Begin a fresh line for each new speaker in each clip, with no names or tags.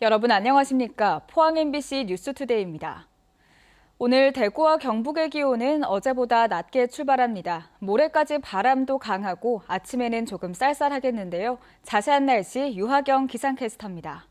여러분 안녕하십니까? 포항 MBC 뉴스투데이입니다. 오늘 대구와 경북의 기온은 어제보다 낮게 출발합니다. 모레까지 바람도 강하고 아침에는 조금 쌀쌀하겠는데요. 자세한 날씨 유하경 기상캐스터입니다.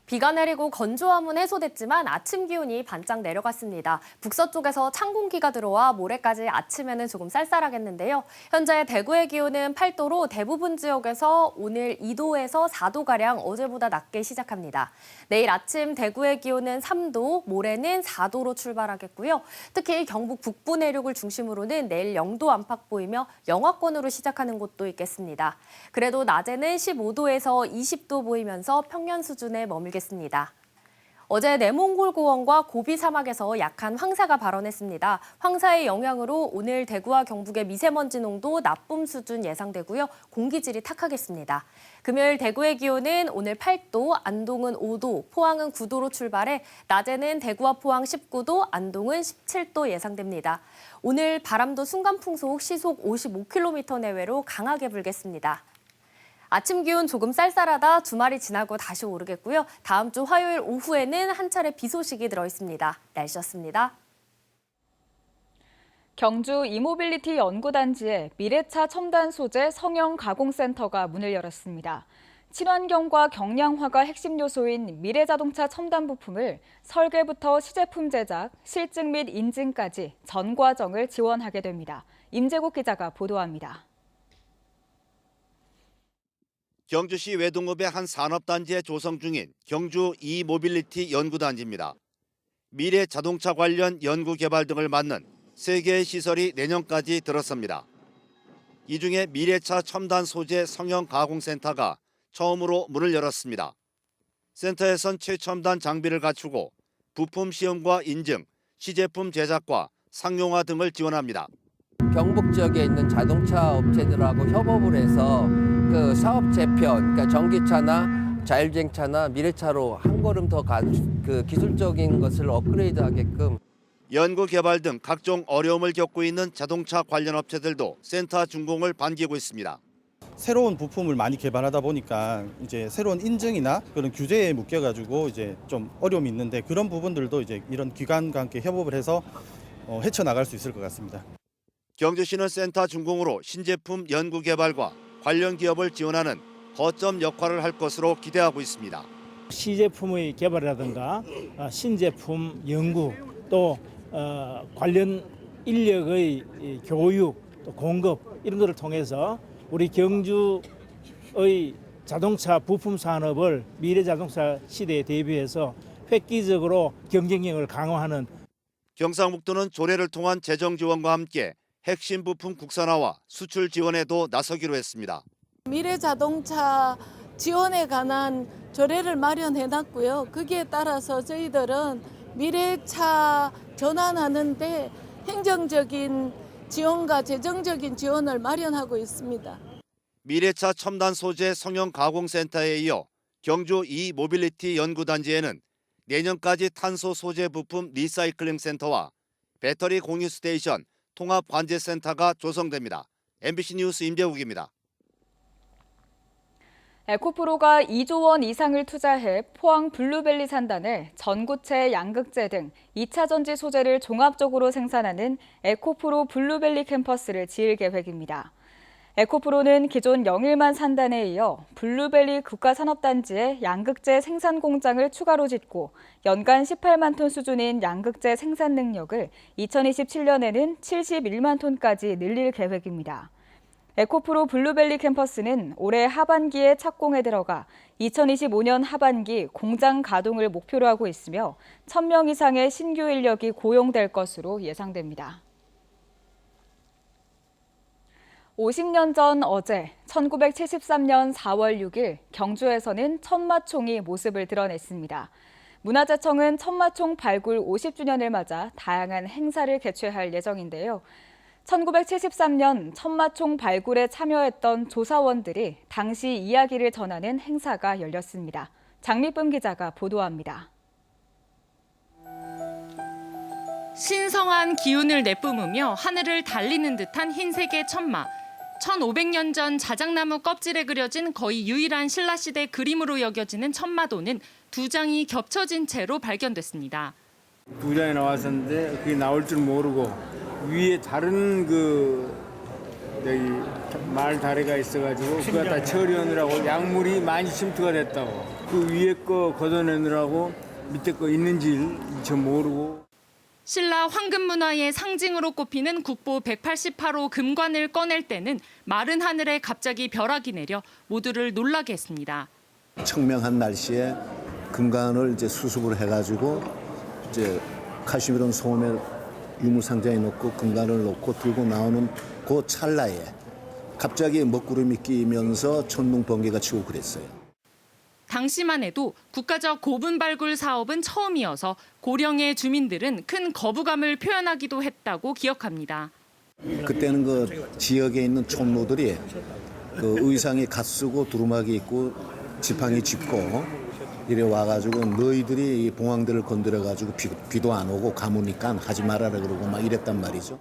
비가 내리고 건조함은 해소됐지만 아침 기온이 반짝 내려갔습니다. 북서쪽에서 찬 공기가 들어와 모레까지 아침에는 조금 쌀쌀하겠는데요. 현재 대구의 기온은 8도로 대부분 지역에서 오늘 2도에서 4도가량 어제보다 낮게 시작합니다. 내일 아침 대구의 기온은 3도, 모레는 4도로 출발하겠고요. 특히 경북 북부 내륙을 중심으로는 내일 0도 안팎 보이며 영하권으로 시작하는 곳도 있겠습니다. 그래도 낮에는 15도에서 20도 보이면서 평년 수준에 머물겠습니다. 어제 내몽골 고원과 고비 사막에서 약한 황사가 발원했습니다. 황사의 영향으로 오늘 대구와 경북의 미세먼지 농도 나쁨 수준 예상되고요. 공기질이 탁하겠습니다. 금요일 대구의 기온은 오늘 8도, 안동은 5도, 포항은 9도로 출발해 낮에는 대구와 포항 19도, 안동은 17도 예상됩니다. 오늘 바람도 순간풍속 시속 55km 내외로 강하게 불겠습니다. 아침 기온 조금 쌀쌀하다 주말이 지나고 다시 오르겠고요. 다음 주 화요일 오후에는 한 차례 비 소식이 들어있습니다. 날씨였습니다.
경주 이모빌리티 연구단지에 미래차 첨단 소재 성형 가공센터가 문을 열었습니다. 친환경과 경량화가 핵심 요소인 미래자동차 첨단 부품을 설계부터 시제품 제작, 실증 및 인증까지 전 과정을 지원하게 됩니다. 임재국 기자가 보도합니다.
경주시 외동읍의 한 산업단지에 조성 중인 경주 이모빌리티 연구단지입니다. 미래 자동차 관련 연구 개발 등을 맡는 3개의 시설이 내년까지 들어섭니다. 이 중에 미래차 첨단 소재 성형 가공센터가 처음으로 문을 열었습니다. 센터에선 최첨단 장비를 갖추고 부품 시험과 인증, 시제품 제작과 상용화 등을 지원합니다.
경북 지역에 있는 자동차 업체들하고 협업을 해서 그 사업 재편, 그러니까 전기차나 자율주행차나 미래차로 한 걸음 더 그 기술적인 것을 업그레이드하게끔
연구 개발 등 각종 어려움을 겪고 있는 자동차 관련 업체들도 센터 준공을 반기고 있습니다.
새로운 부품을 많이 개발하다 보니까 이제 새로운 인증이나 그런 규제에 묶여가지고 이제 좀 어려움이 있는데 그런 부분들도 이제 이런 기관과 함께 협업을 해서 헤쳐나갈 수 있을 것 같습니다.
경주시는 센터 준공으로 신제품 연구 개발과 관련 기업을 지원하는 거점 역할을 할 것으로 기대하고 있습니다.
시제품의 개발이라든가 신제품 연구 또 관련 인력의 교육 또 공급 이런 것을 통해서 우리 경주의 자동차 부품 산업을 미래 자동차 시대에 대비해서 획기적으로 경쟁력을 강화하는
경상북도는 조례를 통한 재정 지원과 함께 핵심 부품 국산화와 수출 지원에도 나서기로 했습니다.
미래 자동차 지원에 관한 조례를 마련해 놨고요. 거기에 따라서 저희들은 미래차 전환하는데 행정적인 지원과 재정적인 지원을 마련하고 있습니다.
미래차 첨단 소재 성형 가공센터에 이어 경주 이모빌리티 연구단지에는 내년까지 탄소 소재 부품 리사이클링 센터와 배터리 공유 스테이션 통합 관제센터가 조성됩니다. MBC 뉴스 임재욱입니다.
에코프로가 2조 원 이상을 투자해 포항 블루벨리 산단에 전구체, 양극재 등 2차 전지 소재를 종합적으로 생산하는 에코프로 블루벨리 캠퍼스를 지을 계획입니다. 에코프로는 기존 영일만 산단에 이어 블루벨리 국가산업단지에 양극재 생산 공장을 추가로 짓고 연간 18만 톤 수준인 양극재 생산 능력을 2027년에는 71만 톤까지 늘릴 계획입니다. 에코프로 블루벨리 캠퍼스는 올해 하반기에 착공에 들어가 2025년 하반기 공장 가동을 목표로 하고 있으며 1,000명 이상의 신규 인력이 고용될 것으로 예상됩니다. 50년 전 어제 1973년 4월 6일 경주에서는 천마총이 모습을 드러냈습니다. 문화재청은 천마총 발굴 50주년을 맞아 다양한 행사를 개최할 예정인데요. 1973년 천마총 발굴에 참여했던 조사원들이 당시 이야기를 전하는 행사가 열렸습니다. 장미쁨 기자가 보도합니다.
신성한 기운을 내뿜으며 하늘을 달리는 듯한 흰색의 천마. 1500년 전 자작나무 껍질에 그려진 거의 유일한 신라시대 그림으로 여겨지는 천마도는 2장이 겹쳐진 채로 발견됐습니다.
2장이 나왔었는데 그게 나올 줄 모르고 위에 다른 말 다리가 있어가지고 그거 다 처리하느라고 약물이 많이 침투가 됐다고. 그 위에 거 걷어내느라고 밑에 거 있는지 저 모르고.
신라 황금문화의 상징으로 꼽히는 국보 188호 금관을 꺼낼 때는 마른 하늘에 갑자기 벼락이 내려 모두를 놀라게 했습니다.
청명한 날씨에 금관을 이제 수습을 해가지고 이제 카시미론 소음에 유물상자에 넣고 금관을 넣고 들고 나오는 그 찰나에 갑자기 먹구름이 끼면서 천둥 번개가 치고 그랬어요.
당시만 해도 국가적 고분 발굴 사업은 처음이어서 고령의 주민들은 큰 거부감을 표현하기도 했다고 기억합니다.
그때는 그 지역에 있는 촌노들이 그 의상이 갓쓰고 두루마기 입고 지팡이 짚고 이래 와가지고 너희들이 이 봉황들을 건드려가지고 비도 안 오고 가무니까 하지 말아라 그러고 막 이랬단 말이죠.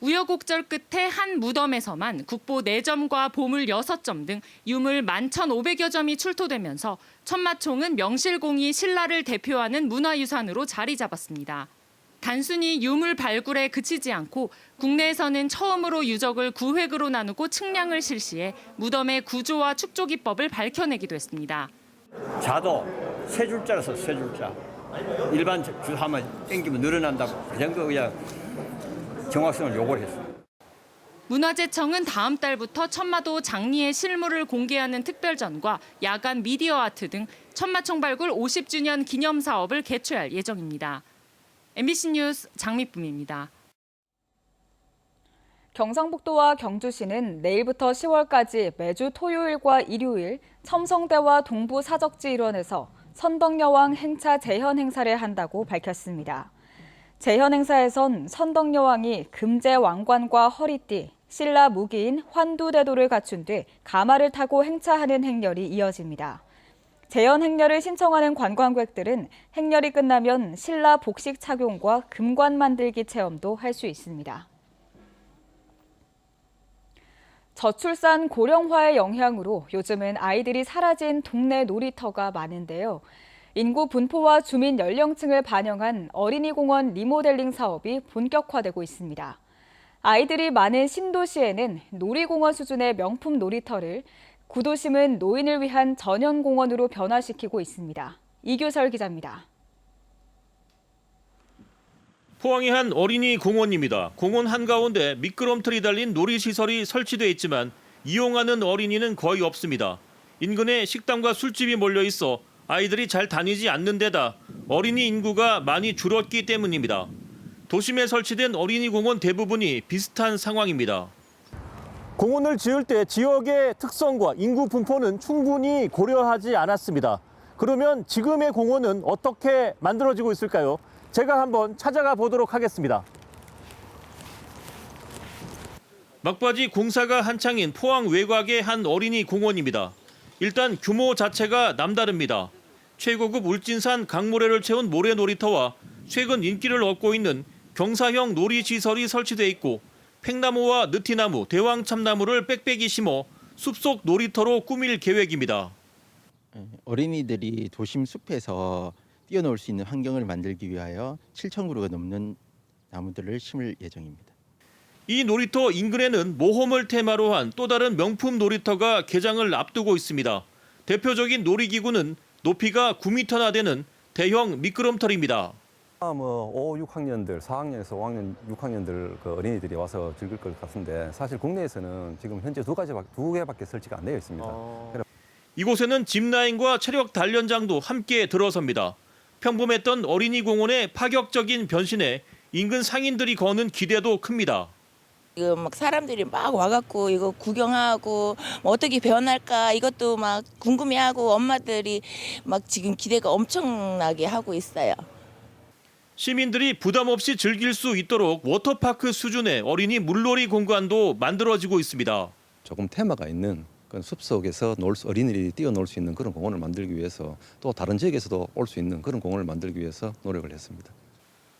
우여곡절 끝에 한 무덤에서만 국보 4점과 보물 6점 등 유물 11,500여 점이 출토되면서 천마총은 명실공히 신라를 대표하는 문화유산으로 자리 잡았습니다. 단순히 유물 발굴에 그치지 않고 국내에서는 처음으로 유적을 구획으로 나누고 측량을 실시해 무덤의 구조와 축조 기법을 밝혀내기도 했습니다.
자도 세 줄자라서 세 줄자. 일반 줄 하면 땡기면 늘어난다고. 그 정도 그냥 정확성을 요구를 했어요.
문화재청은 다음 달부터 천마도 장리의 실물을 공개하는 특별전과 야간 미디어 아트 등 천마총 발굴 50주년 기념 사업을 개최할 예정입니다. MBC 뉴스 장미쁨입니다.
경상북도와 경주시는 내일부터 10월까지 매주 토요일과 일요일 첨성대와 동부 사적지 일원에서 선덕여왕 행차 재현 행사를 한다고 밝혔습니다. 재현 행사에선 선덕여왕이 금제 왕관과 허리띠, 신라 무기인 환두대도를 갖춘 뒤 가마를 타고 행차하는 행렬이 이어집니다. 재현 행렬을 신청하는 관광객들은 행렬이 끝나면 신라 복식 착용과 금관 만들기 체험도 할 수 있습니다. 저출산 고령화의 영향으로 요즘은 아이들이 사라진 동네 놀이터가 많은데요. 인구 분포와 주민 연령층을 반영한 어린이공원 리모델링 사업이 본격화되고 있습니다. 아이들이 많은 신도시에는 놀이공원 수준의 명품 놀이터를, 구도심은 노인을 위한 전연공원으로 변화시키고 있습니다. 이규설 기자입니다.
포항의 한 어린이 공원입니다. 공원 한가운데 미끄럼틀이 달린 놀이시설이 설치돼 있지만 이용하는 어린이는 거의 없습니다. 인근에 식당과 술집이 몰려 있어 아이들이 잘 다니지 않는 데다 어린이 인구가 많이 줄었기 때문입니다. 도심에 설치된 어린이 공원 대부분이 비슷한 상황입니다.
공원을 지을 때 지역의 특성과 인구 분포는 충분히 고려하지 않았습니다. 그러면 지금의 공원은 어떻게 만들어지고 있을까요? 제가 한번 찾아가 보도록 하겠습니다.
막바지 공사가 한창인 포항 외곽의 한 어린이 공원입니다. 일단 규모 자체가 남다릅니다. 최고급 울진산 강모래를 채운 모래놀이터와 최근 인기를 얻고 있는 경사형 놀이시설이 설치돼 있고 팽나무와 느티나무, 대왕참나무를 빽빽이 심어 숲속 놀이터로 꾸밀 계획입니다.
어린이들이 도심 숲에서 뛰어놀 수 있는 환경을 만들기 위하여 7,000그루가 넘는 나무들을 심을 예정입니다.
이 놀이터 인근에는 모험을 테마로 한 또 다른 명품 놀이터가 개장을 앞두고 있습니다. 대표적인 놀이기구는 높이가 9m나 되는 대형 미끄럼틀입니다.
5, 6학년들, 4학년에서 5학년, 6학년들 그 어린이들이 와서 즐길 것 같은데 사실 국내에서는 지금 현재 두 개밖에 설치가 안 되어 있습니다.
이곳에는 짚라인과 체력 단련장도 함께 들어섭니다. 평범했던 어린이 공원의 파격적인 변신에 인근 상인들이 거는 기대도 큽니다.
이거 막 사람들이 막 와갖고 이거 구경하고 뭐 어떻게 변할까 이것도 막 궁금해하고 엄마들이 막 지금 기대가 엄청나게 하고 있어요.
시민들이 부담 없이 즐길 수 있도록 워터파크 수준의 어린이 물놀이 공간도 만들어지고 있습니다.
조금 테마가 있는 숲속에서 어린이들이 뛰어놀 수 있는 그런 공원을 만들기 위해서 또 다른 지역에서도 올 수 있는 그런 공원을 만들기 위해서 노력을 했습니다.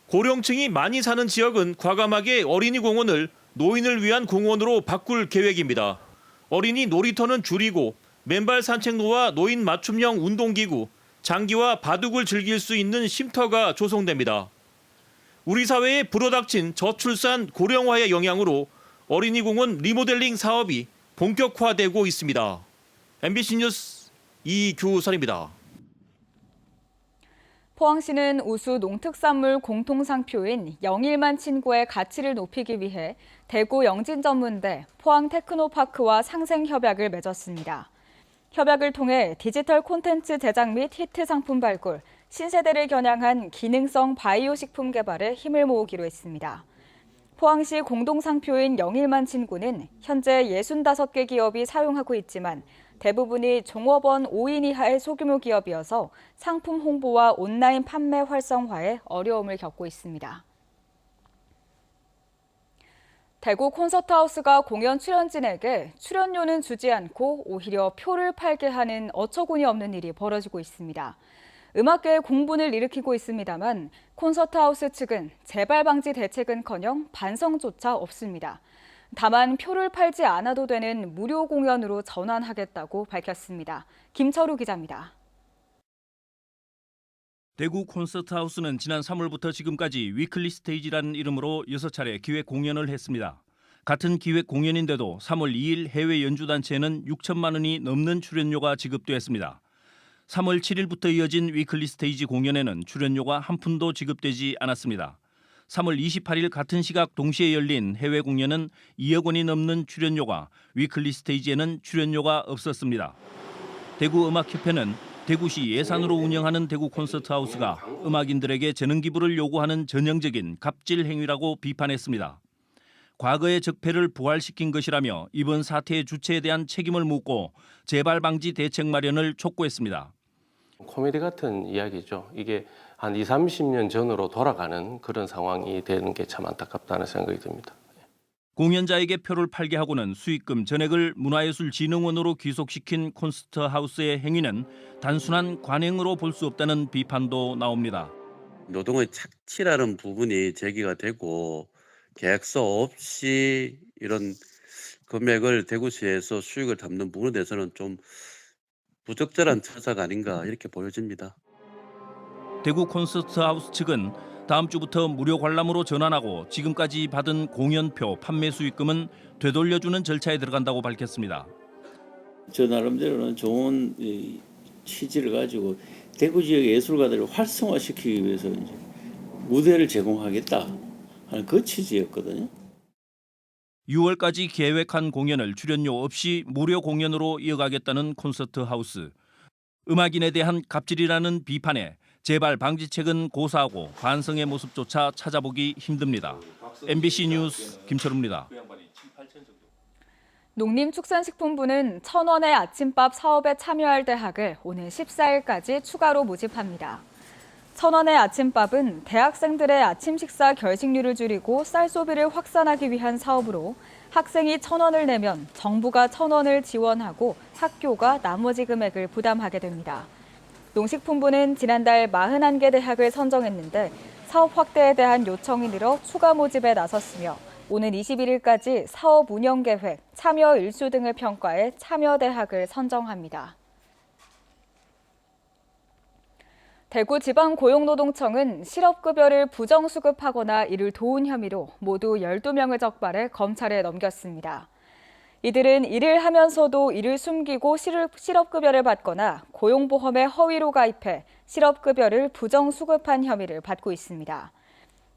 고령층이 많이 사는 지역은 과감하게 어린이 공원을 노인을 위한 공원으로 바꿀 계획입니다. 어린이 놀이터는 줄이고 맨발 산책로와 노인 맞춤형 운동기구, 장기와 바둑을 즐길 수 있는 쉼터가 조성됩니다. 우리 사회에 불어닥친 저출산 고령화의 영향으로 어린이 공원 리모델링 사업이 본격화되고 있습니다. MBC 뉴스 이규선입니다.
포항시는 우수 농특산물 공통상표인 영일만 친구의 가치를 높이기 위해 대구 영진전문대 포항테크노파크와 상생협약을 맺었습니다. 협약을 통해 디지털 콘텐츠 제작 및 히트 상품 발굴, 신세대를 겨냥한 기능성 바이오 식품 개발에 힘을 모으기로 했습니다. 포항시 공동상표인 영일만 친구는 현재 65개 기업이 사용하고 있지만 대부분이 종업원 5인 이하의 소규모 기업이어서 상품 홍보와 온라인 판매 활성화에 어려움을 겪고 있습니다. 대구 콘서트하우스가 공연 출연진에게 출연료는 주지 않고 오히려 표를 팔게 하는 어처구니 없는 일이 벌어지고 있습니다. 음악계의 공분을 일으키고 있습니다만 콘서트하우스 측은 재발 방지 대책은커녕 반성조차 없습니다. 다만 표를 팔지 않아도 되는 무료 공연으로 전환하겠다고 밝혔습니다. 김철우 기자입니다.
대구 콘서트하우스는 지난 3월부터 지금까지 위클리 스테이지라는 이름으로 6차례 기획 공연을 했습니다. 같은 기획 공연인데도 3월 2일 해외 연주단체에는 6천만 원이 넘는 출연료가 지급됐습니다. 3월 7일부터 이어진 위클리 스테이지 공연에는 출연료가 한 푼도 지급되지 않았습니다. 3월 28일 같은 시각 동시에 열린 해외 공연은 2억 원이 넘는 출연료가 위클리 스테이지에는 출연료가 없었습니다. 대구음악협회는 대구시 예산으로 운영하는 대구 콘서트하우스가 음악인들에게 재능 기부를 요구하는 전형적인 갑질 행위라고 비판했습니다. 과거의 적폐를 부활시킨 것이라며 이번 사태의 주체에 대한 책임을 묻고 재발 방지 대책 마련을 촉구했습니다.
코미디 같은 이야기죠. 이게 한 20, 30년 전으로 돌아가는 그런 상황이 되는 게 참 안타깝다는 생각이 듭니다.
공연자에게 표를 팔게 하고는 수익금 전액을 문화예술진흥원으로 귀속시킨 콘서트하우스의 행위는 단순한 관행으로 볼 수 없다는 비판도 나옵니다.
노동의 착취라는 부분이 제기가 되고 계약서 없이 이런 금액을 대구시에서 수익을 담는 부분에 대해서는 좀 부적절한 처사가 아닌가 이렇게 보여집니다.
대구 콘서트하우스 측은 다음 주부터 무료 관람으로 전환하고 지금까지 받은 공연표 판매 수익금은 되돌려주는 절차에 들어간다고 밝혔습니다.
저 나름대로는 좋은 취지를 가지고 대구 지역 예술가들을 활성화시키기 위해서 이제 무대를 제공하겠다 하는 그 취지였거든요.
6월까지 계획한 공연을 출연료 없이 무료 공연으로 이어가겠다는 콘서트하우스. 음악인에 대한 갑질이라는 비판에 재발 방지책은 고사하고 반성의 모습조차 찾아보기 힘듭니다. MBC 뉴스 김철우입니다.
농림축산식품부는 1,000원의 아침밥 사업에 참여할 대학을 오는 14일까지 추가로 모집합니다. 1,000원의 아침밥은 대학생들의 아침 식사 결식률을 줄이고 쌀 소비를 확산하기 위한 사업으로 학생이 1,000원을 내면 정부가 1,000원을 지원하고 학교가 나머지 금액을 부담하게 됩니다. 농식품부는 지난달 41개 대학을 선정했는데 사업 확대에 대한 요청이 늘어 추가 모집에 나섰으며 오는 21일까지 사업 운영 계획, 참여 일수 등을 평가해 참여 대학을 선정합니다. 대구지방고용노동청은 실업급여를 부정수급하거나 이를 도운 혐의로 모두 12명을 적발해 검찰에 넘겼습니다. 이들은 일을 하면서도 일을 숨기고 실업급여를 받거나 고용보험에 허위로 가입해 실업급여를 부정수급한 혐의를 받고 있습니다.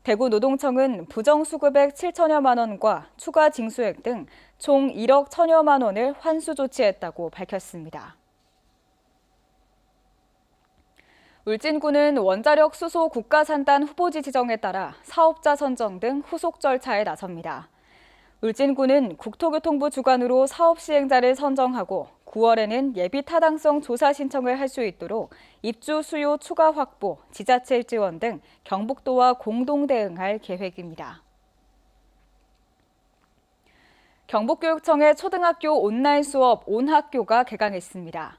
대구노동청은 부정수급액 7천여만 원과 추가 징수액 등 총 1억 1천여만 원을 환수 조치했다고 밝혔습니다. 울진군은 원자력 수소 국가산단 후보지 지정에 따라 사업자 선정 등 후속 절차에 나섭니다. 울진군은 국토교통부 주관으로 사업 시행자를 선정하고 9월에는 예비 타당성 조사 신청을 할 수 있도록 입주 수요 추가 확보, 지자체 지원 등 경북도와 공동 대응할 계획입니다. 경북교육청의 초등학교 온라인 수업 온학교가 개강했습니다.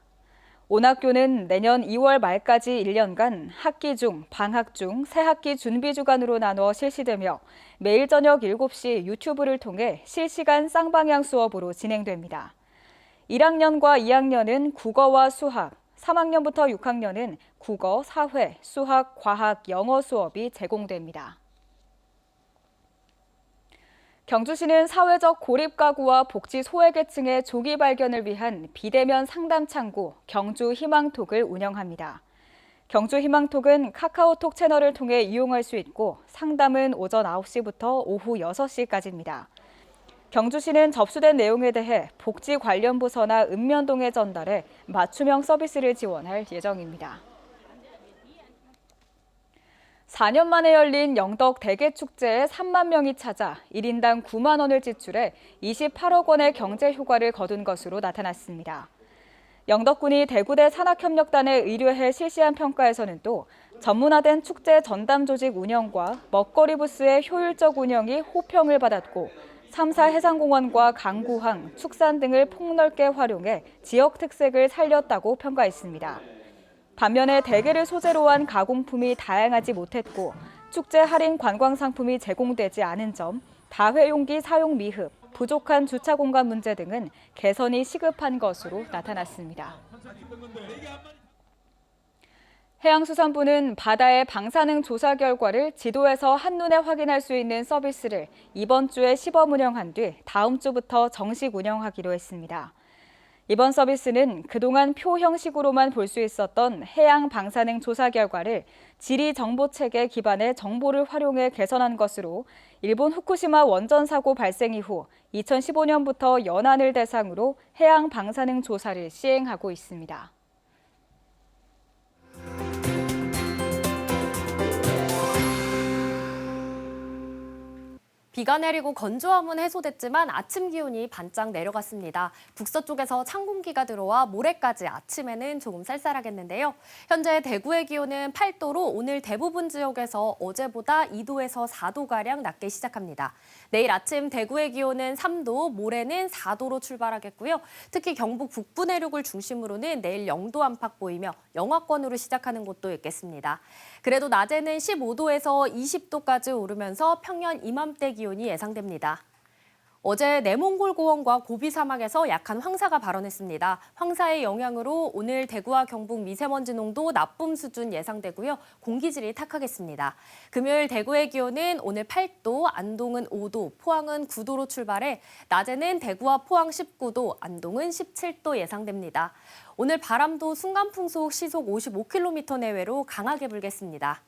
온학교는 내년 2월 말까지 1년간 학기 중, 방학 중, 새학기 준비 주간으로 나눠 실시되며 매일 저녁 7시 유튜브를 통해 실시간 쌍방향 수업으로 진행됩니다. 1학년과 2학년은 국어와 수학, 3학년부터 6학년은 국어, 사회, 수학, 과학, 영어 수업이 제공됩니다. 경주시는 사회적 고립 가구와 복지 소외계층의 조기 발견을 위한 비대면 상담 창구 경주 희망톡을 운영합니다. 경주 희망톡은 카카오톡 채널을 통해 이용할 수 있고 상담은 오전 9시부터 오후 6시까지입니다. 경주시는 접수된 내용에 대해 복지 관련 부서나 읍면동에 전달해 맞춤형 서비스를 지원할 예정입니다. 4년 만에 열린 영덕 대게축제에 3만 명이 찾아 1인당 9만 원을 지출해 28억 원의 경제 효과를 거둔 것으로 나타났습니다. 영덕군이 대구대 산학협력단에 의뢰해 실시한 평가에서는 또 전문화된 축제 전담 조직 운영과 먹거리 부스의 효율적 운영이 호평을 받았고 3사 해상공원과 강구항, 축산 등을 폭넓게 활용해 지역 특색을 살렸다고 평가했습니다. 반면에 대게를 소재로 한 가공품이 다양하지 못했고 축제 할인 관광 상품이 제공되지 않은 점, 다회용기 사용 미흡, 부족한 주차 공간 문제 등은 개선이 시급한 것으로 나타났습니다. 해양수산부는 바다의 방사능 조사 결과를 지도에서 한눈에 확인할 수 있는 서비스를 이번 주에 시범 운영한 뒤 다음 주부터 정식 운영하기로 했습니다. 이번 서비스는 그동안 표 형식으로만 볼 수 있었던 해양 방사능 조사 결과를 지리 정보 체계 기반의 정보를 활용해 개선한 것으로 일본 후쿠시마 원전 사고 발생 이후 2015년부터 연안을 대상으로 해양 방사능 조사를 시행하고 있습니다.
비가 내리고 건조함은 해소됐지만 아침 기온이 반짝 내려갔습니다. 북서쪽에서 찬 공기가 들어와 모레까지 아침에는 조금 쌀쌀하겠는데요. 현재 대구의 기온은 8도로 오늘 대부분 지역에서 어제보다 2도에서 4도가량 낮게 시작합니다. 내일 아침 대구의 기온은 3도, 모레는 4도로 출발하겠고요. 특히 경북 북부 내륙을 중심으로는 내일 0도 안팎 보이며 영하권으로 시작하는 곳도 있겠습니다. 그래도 낮에는 15도에서 20도까지 오르면서 평년 이맘때 기온이 예상됩니다. 어제 내몽골 고원과 고비 사막에서 약한 황사가 발원했습니다. 황사의 영향으로 오늘 대구와 경북 미세먼지 농도 나쁨 수준 예상되고요. 공기질이 탁하겠습니다. 금요일 대구의 기온은 오늘 8도, 안동은 5도, 포항은 9도로 출발해 낮에는 대구와 포항 19도, 안동은 17도 예상됩니다. 오늘 바람도 순간풍속 시속 55km 내외로 강하게 불겠습니다.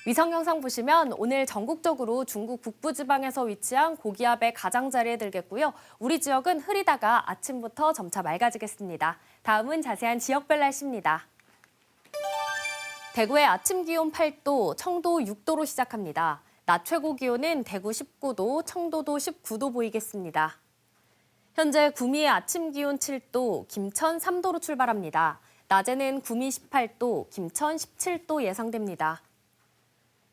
위성 영상 보시면 오늘 전국적으로 중국 북부지방에서 위치한 고기압의 가장자리에 들겠고요. 우리 지역은 흐리다가 아침부터 점차 맑아지겠습니다. 다음은 자세한 지역별 날씨입니다. 대구의 아침 기온 8도, 청도 6도로 시작합니다. 낮 최고 기온은 대구 19도, 청도도 19도 보이겠습니다. 현재 구미의 아침 기온 7도, 김천 3도로 출발합니다. 낮에는 구미 18도, 김천 17도 예상됩니다.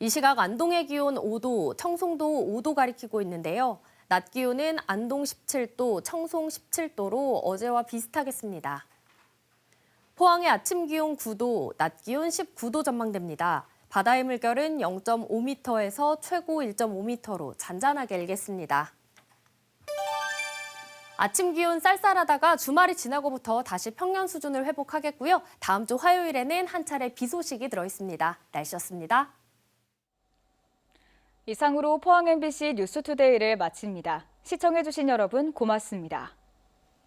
이 시각 안동의 기온 5도, 청송도 5도 가리키고 있는데요. 낮 기온은 안동 17도, 청송 17도로 어제와 비슷하겠습니다. 포항의 아침 기온 9도, 낮 기온 19도 전망됩니다. 바다의 물결은 0.5m에서 최고 1.5m로 잔잔하게 일겠습니다. 아침 기온 쌀쌀하다가 주말이 지나고부터 다시 평년 수준을 회복하겠고요. 다음 주 화요일에는 한 차례 비 소식이 들어있습니다. 날씨였습니다.
이상으로 포항 MBC 뉴스투데이를 마칩니다. 시청해주신 여러분 고맙습니다.